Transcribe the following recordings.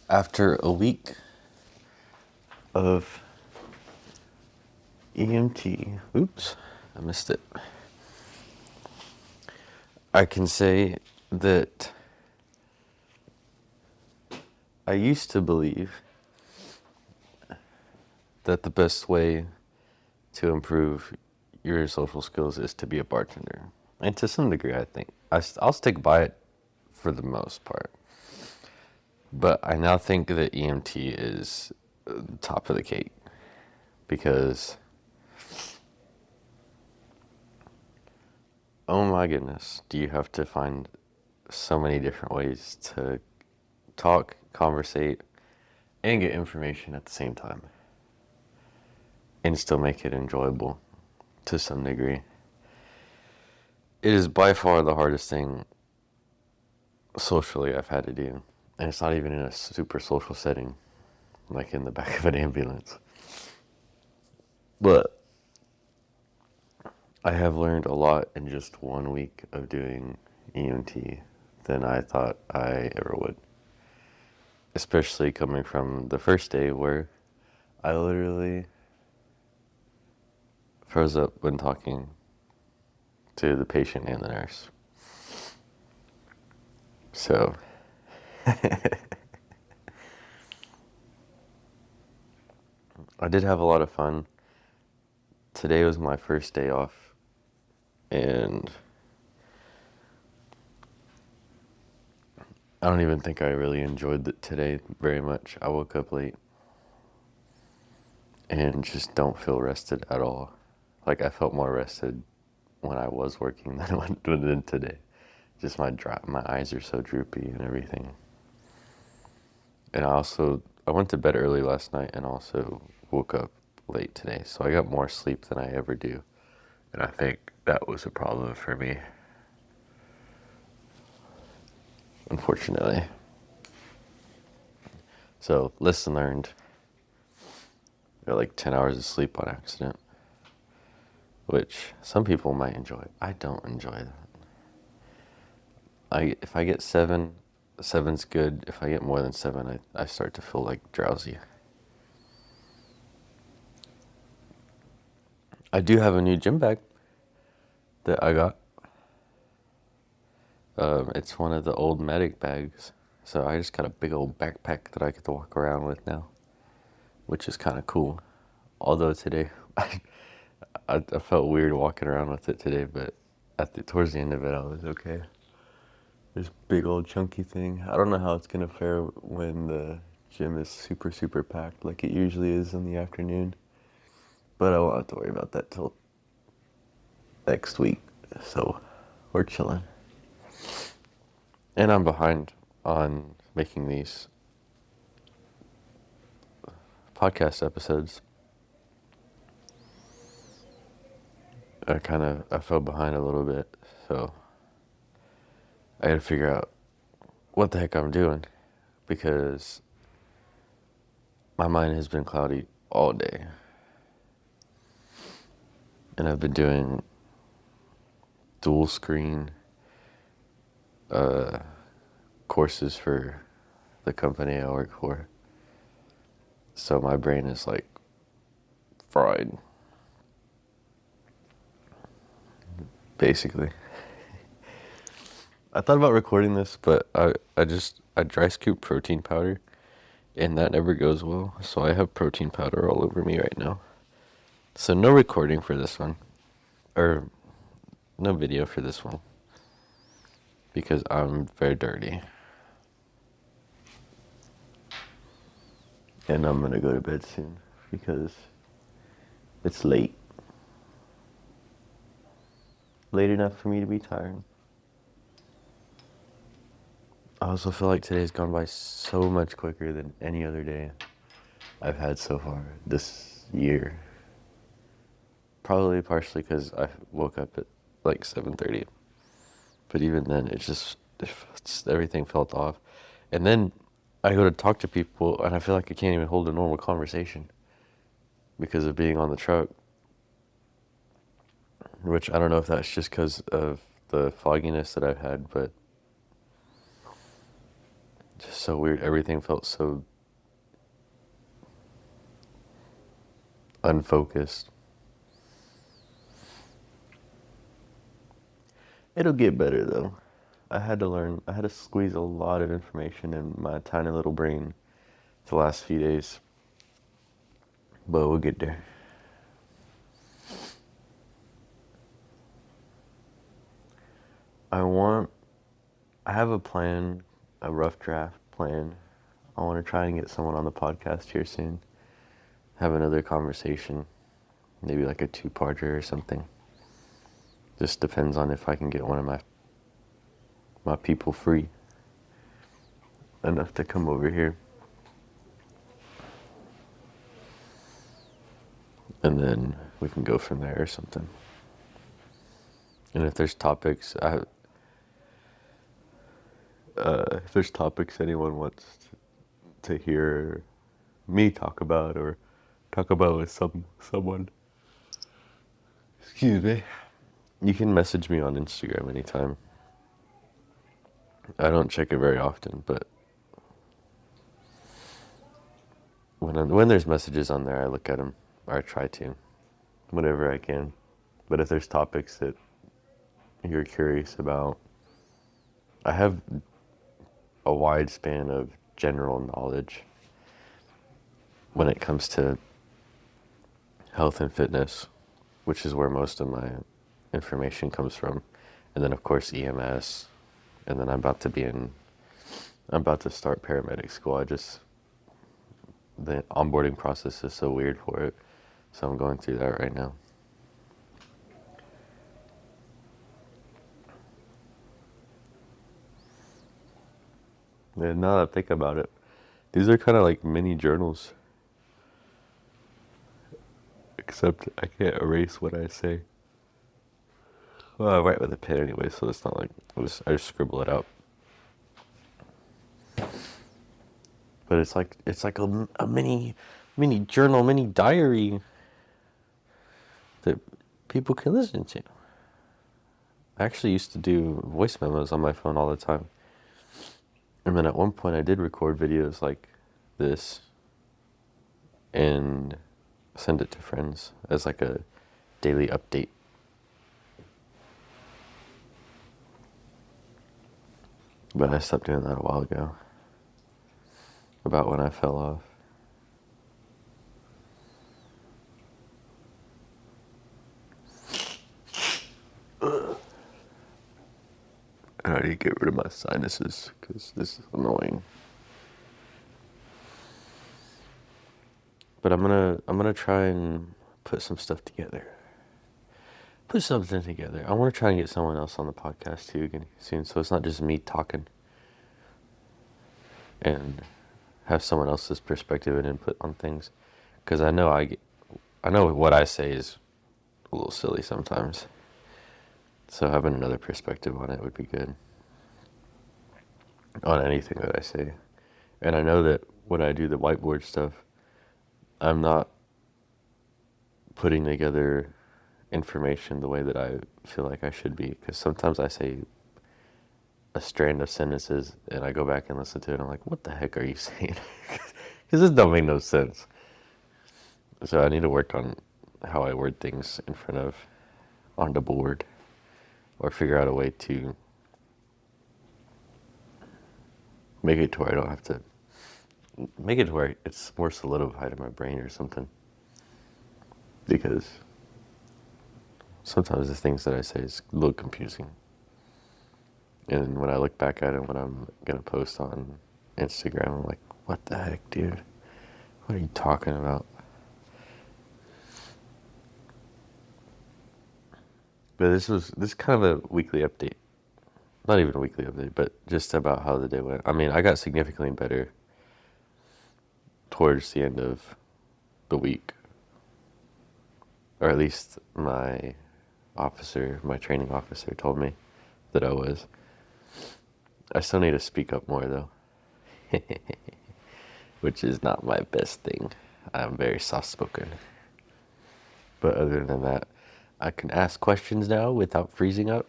After a week of EMT, oops, I missed it. I can say that I used to believe that the best way to improve your social skills is to be a bartender. And to some degree, I think. I'll stick by it for the most part. But I now think that EMT is top of the cake because, oh my goodness, do you have to find so many different ways to talk, conversate, and get information at the same time and still make it enjoyable to some degree. It is by far the hardest thing socially I've had to do. And it's not even in a super social setting, like in the back of an ambulance. But I have learned a lot in just 1 week of doing EMT than I thought I ever would. Especially coming from the first day where I literally froze up when talking to the patient and the nurse. So, I did have a lot of fun. Today was my first day off, and I don't even think I really enjoyed it today very much. I woke up late and just don't feel rested at all. Like I felt more rested when I was working than today. Just my eyes are so droopy and everything. And I went to bed early last night and also woke up late today. So I got more sleep than I ever do. And I think that was a problem for me, unfortunately. So, lesson learned. I got like 10 hours of sleep on accident, which some people might enjoy. I don't enjoy that. If I get seven's good. If I get more than seven, I start to feel like drowsy. I do have a new gym bag that I got. It's one of the old medic bags. So I just got a big old backpack that I get to walk around with now, which is kind of cool. Although today, I felt weird walking around with it today, but towards the end of it, I was okay. This big old chunky thing. I don't know how it's gonna fare when the gym is super, super packed like it usually is in the afternoon. But I won't have to worry about that till next week. So we're chilling. And I'm behind on making these podcast episodes. I fell behind a little bit, so I gotta figure out what the heck I'm doing because my mind has been cloudy all day. And I've been doing dual screen courses for the company I work for. So my brain is like fried, basically. I thought about recording this, but I dry scoop protein powder, and that never goes well. So I have protein powder all over me right now. So no recording for this one, or no video for this one, because I'm very dirty. And I'm gonna go to bed soon because it's late. Late enough for me to be tired. I also feel like today's gone by so much quicker than any other day I've had so far this year. Probably partially because I woke up at like 7:30. But even then, everything felt off. And then I go to talk to people and I feel like I can't even hold a normal conversation because of being on the truck. Which I don't know if that's just because of the fogginess that I've had, but Just so weird. Everything felt so unfocused. It'll get better though. I had to squeeze a lot of information in my tiny little brain the last few days. But we'll get there. I want, I have a plan, a rough draft plan. I want to try and get someone on the podcast here soon. Have another conversation. Maybe like a two-parter or something. Just depends on if I can get one of my people free enough to come over here. And then we can go from there or something. And if there's topics, if there's topics anyone wants to hear me talk about or talk about with someone, excuse me, you can message me on Instagram anytime. I don't check it very often, but when there's messages on there, I look at them, or I try to, whenever I can. But if there's topics that you're curious about, I have a wide span of general knowledge when it comes to health and fitness, which is where most of my information comes from. And then of course EMS, and then I'm about to start paramedic school. The onboarding process is so weird for it. So I'm going through that right now. And now that I think about it, these are kind of like mini journals. Except I can't erase what I say. Well, I write with a pen anyway, so it's not like I just scribble it out. But it's like a mini journal, mini diary that people can listen to. I actually used to do voice memos on my phone all the time. And then at one point I did record videos like this and send it to friends as like a daily update. But I stopped doing that a while ago. About when I fell off. And I need to get rid of my sinuses because this is annoying. But I'm gonna try and put some stuff together. Put something together. I want to try and get someone else on the podcast too again soon, so it's not just me talking. And have someone else's perspective and input on things, because I know what I say is a little silly sometimes. So having another perspective on it would be good. On anything that I say. And I know that when I do the whiteboard stuff, I'm not putting together information the way that I feel like I should be, because sometimes I say a strand of sentences and I go back and listen to it and I'm like, what the heck are you saying? Because this don't make no sense. So I need to work on how I word things on the board, or figure out a way to make it to where I don't have to make it to where it's more solidified in my brain or something. Because sometimes the things that I say is a little confusing. And when I look back at it when I'm going to post on Instagram, I'm like, what the heck, dude? What are you talking about? But this is kind of a weekly update. Not even a weekly update, but just about how the day went. I mean, I got significantly better towards the end of the week. Or at least my training officer told me that I was. I still need to speak up more though. Which is not my best thing. I'm very soft-spoken. But other than that, I can ask questions now without freezing up.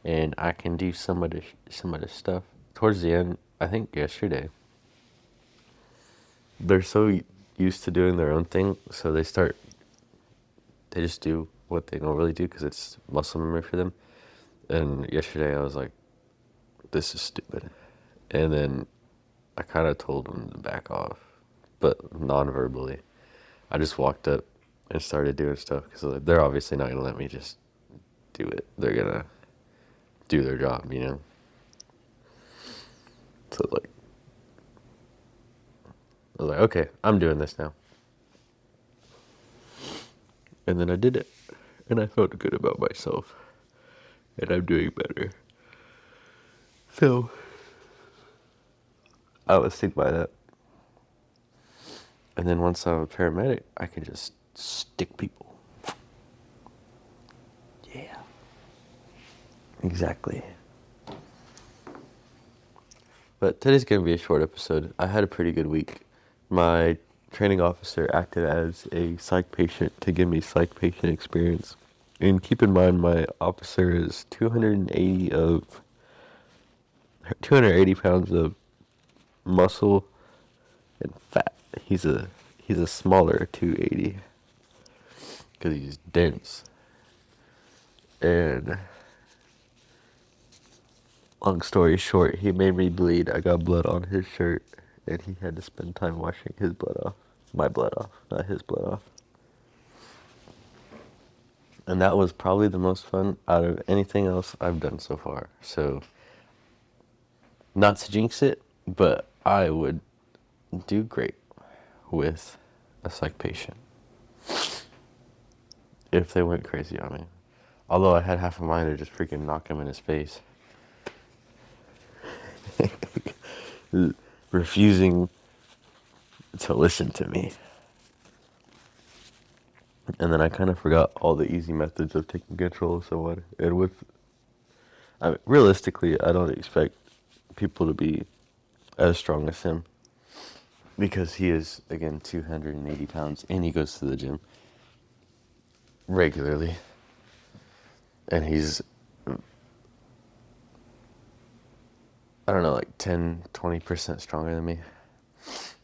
And I can do some of the stuff. Towards the end, I think yesterday. They're so used to doing their own thing, so they just do what they normally do because it's muscle memory for them. And yesterday I was like, this is stupid. And then I kind of told them to back off, but non-verbally. I just walked up and started doing stuff because they're obviously not going to let me just do it. They're going to do their job, you know? So like, I was like, okay, I'm doing this now. And then I did it. And I felt good about myself. And I'm doing better. So, I was sick by that. And then once I'm a paramedic, I can just stick people. Yeah. Exactly. But today's going to be a short episode. I had a pretty good week. My training officer acted as a psych patient to give me psych patient experience. And keep in mind, my officer is 280 pounds of muscle and fat. He's a smaller 280 because he's dense. And long story short, he made me bleed. I got blood on his shirt, and he had to spend time washing his blood off. My blood off, not his blood off. And that was probably the most fun out of anything else I've done so far. So, not to jinx it, but I would do great with a psych patient if they went crazy on me. Although I had half a mind to just freaking knock him in his face. Refusing to listen to me. And then I kind of forgot all the easy methods of taking control of someone. And realistically, I don't expect people to be as strong as him. Because he is, again, 280 pounds. And he goes to the gym regularly. And he's, I don't know, like 10, 20% stronger than me.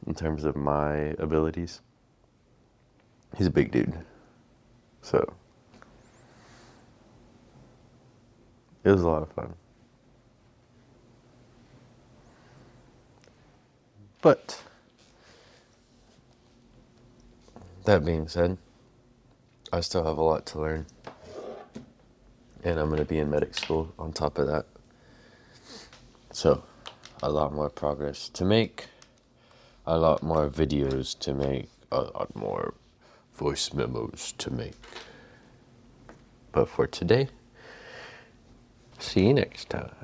In terms of my abilities. He's a big dude. So, it was a lot of fun. But, that being said, I still have a lot to learn. And I'm going to be in medic school on top of that. So, a lot more progress to make. A lot more videos to make. A lot more voice memos to make. But for today, see you next time.